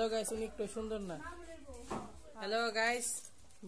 Hello guys, উনি একটু সুন্দর না। হ্যালো গাইস,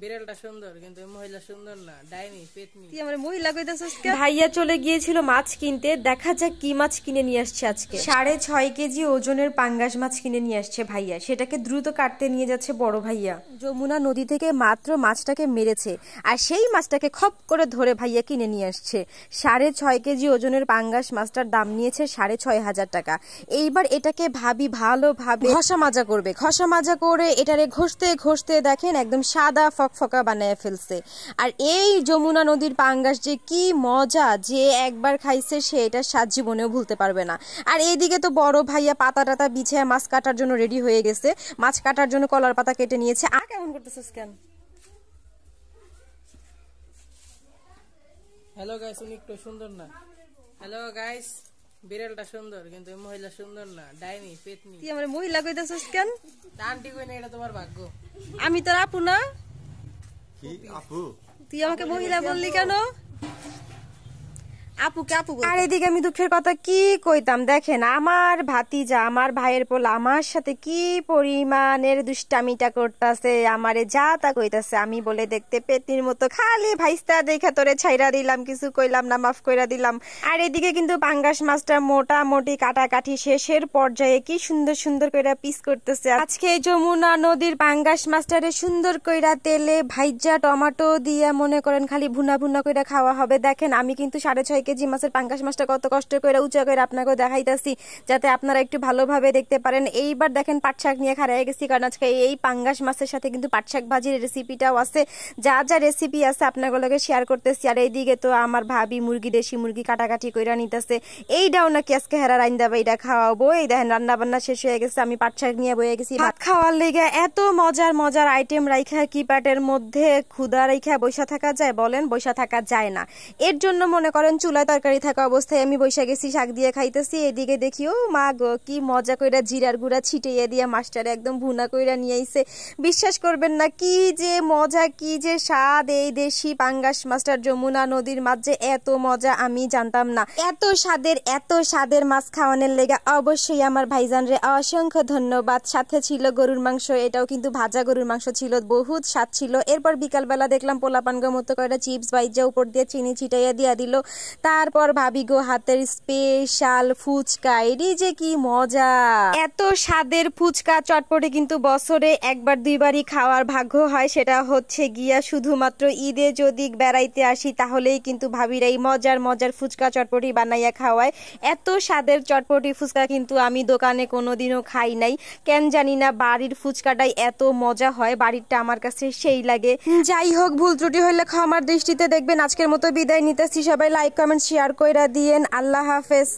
বিড়ালটা সুন্দর কিন্তু মহিলা সুন্দর না, ডাইনি পেতনি। তুই আমার মহিলা কইতাছস কে? ভাইয়া চলে গিয়েছিল মাছ কিনতে, দেখা যাক কি মাছ কিনে নিয়ে আসছে আজকে। 6.5 কেজি ওজনের পাঙ্গাস মাছ কিনে নিয়ে আসছে ভাইয়া, সেটাকে দ্রুত কাটতে নিয়ে যাচ্ছে বড় ভাইয়া। যমুনা নদী থেকে মাত্র মাছটাকে মেরেছে আর সেই মাছটাকে খপ করে ধরে ভাইয়া কিনে নিয়ে আসছে। 6.5 কেজি ওজনের পাঙ্গাস মাছটার দাম নিয়েছে 6,500 টাকা। এইবার এটাকে ভাবি ভালোভাবে ঘষা মাজা করবে, ঘষা মাজা করে এটারে ঘষতে ঘষতে দেখেন একদম সাদা ফকফকা বানায় ফেলছে। আর এই যমুনা নদীর পাঙ্গাস যে কি মজা, যে একবার খাইছে সে এটা সাত জীবনেও ভুলতে পারবে না। আর এইদিকে তো বড় ভাইয়া পাতা টাতা বিছিয়ে মাছ কাটার জন্য রেডি হয়ে গেছে, মাছ কাটার জন্য কলার পাতা কেটে নিয়েছে। আর কেমন করতেছিস কেন? হ্যালো গাইস, উনি একটু সুন্দর না। হ্যালো গাইস, বিড়ালটা সুন্দর কিন্তু মহিলা সুন্দর না, ডাইনি পেতনি। তুই আমার মহিলা কইতাছস কেন? আন্টি কই না, এটা তোমার ভাগ্য। আমি তোর আপু না? কি আপু? তুই আমাকে মহিলা বললি কেন? আপুকে আপু বল। আর এদিকে আমি দুঃখের কথা কি কইতাম, দেখেন আমার ভাতিজা, আমার ভাইয়ের পোলা আমার সাথে কি পরিমাণের দুষ্টামিটা করতেছে, আমারে যা তা কইতাছে। আমি বলে দেখতে পেতনির মতো খালি ভাইস্তা দেখা তোরে ছাইরা দিলাম, কিছু কইলাম না, মাফ কইরা দিলাম। আর এদিকে কিন্তু পাঙ্গাস মাছটা মোটামুটি কাটাকাটি শেষের পর্যায়ে কি সুন্দর সুন্দর কইরা পিস করতেছে। আজকে যমুনা নদীর পাঙ্গাস মাছটারে সুন্দর কইরা তেলে ভাইজা টমেটো দিয়ে মনে করেন খালি ভুনা ভুনা কইরা খাওয়া হবে। দেখেন আমি কিন্তু 6.5 কেজি মাছের পাঙ্গাস মাছটা কত কষ্ট করে উঁচা করে আপনাকে দেখাইতাছি, যাতে আপনারা একটু ভালোভাবে দেখতে পারেন। এইবার দেখেন পাট শাক নিয়ে খাড়াই গেছি, কারণ আজকে এই পাঙ্গাস মাছের সাথে কিন্তু পাট শাক ভাজির রেসিপিটাও আছে। যা যা রেসিপি আছে আপনাগুলোকে শেয়ার করতেছি। আর এইদিকে তো আমার ভাবি মুরগি, দেশি মুরগি কাটাকাটি কইরা নিতেছে। এইটাও নাকি আজকে হেরা রাইন্দা বাইটা খাওয়াবো। এই দেখেন রান্না বান্না শেষ হয়ে গেছে, আমি পাট শাক নিয়ে বয়ে গেছি ভাত খাওয়ার লেগে। এত মজার মজার আইটেম রাইখা কি পাটের মধ্যে ক্ষুদা রাইখা বৈশা থাকা যায়? বলেন, বৈশা থাকা যায় না। এর জন্য মনে করেন চুলায় তরকারি থাকা অবস্থায় আমি বৈশা গেছি, শাক দিয়ে খাইতেছি। এদিকে দেখি ও মা গো, কি মজা কইরা জিরার গুঁড়া ছিটিয়ে দিয়ে মাছটারে একদম ভুনা কইরা নিয়ে আইছে। বিশ্বাস করবেন না, কি যে মজা, কি যে স্বাদ এই দেশি পাঙ্গাস মাছটার। যমুনা নদীর মাছ যে এত মজা আমি জানতাম না। এত স্বাদের মাছ খাওয়ানোর লেগে অবশ্যই আমার ভাইজান রে অসংখ্য ধন্যবাদ। সাথে ছিল গরুর মাংস, এটাও কিন্তু ভাজা গরুর মাংস ছিল, বহুত স্বাদ ছিল। এরপর বিকালবেলা দেখলাম পোলাপানগো মতো করে চিপস ভাইজা উপর দিয়ে চিনি ছিটাইয়া দিয়া দিল। তারপর ভাবি গো হাতের স্পেশাল ফুচকা, এটি যে কি মজা। এত স্বাদের ফুচকা চটপটে কিন্তু বছরে একবার দুইবারই খাওয়ার ভাগ্য হয়, সেটা হচ্ছে গিয়া শুধুমাত্র ঈদে যদি বেড়াইতে আসি, তাহলেই কিন্তু ভাবিরা এই মজার মজার ফুচকা চটপটি বানাইয়া খাওয়ায়। এত স্বাদের চটপটি ফুচকা কিন্তু আমি দোকানে কোনোদিনও খাই নাই, কেন জানি না। বাড়ির ফুচকাটাই এত মজা হয়, বাড়িরটা আমার কাছে সেই লাগে। যাই হোক, ভুল ত্রুটি হইলে ক্ষমার দৃষ্টিতে দেখবেন। আজকের মতো বিদায় নিতেছি, সবাই লাইক কমেন্ট শেয়ার কইরা দিয়েন। আল্লাহ হাফেজ।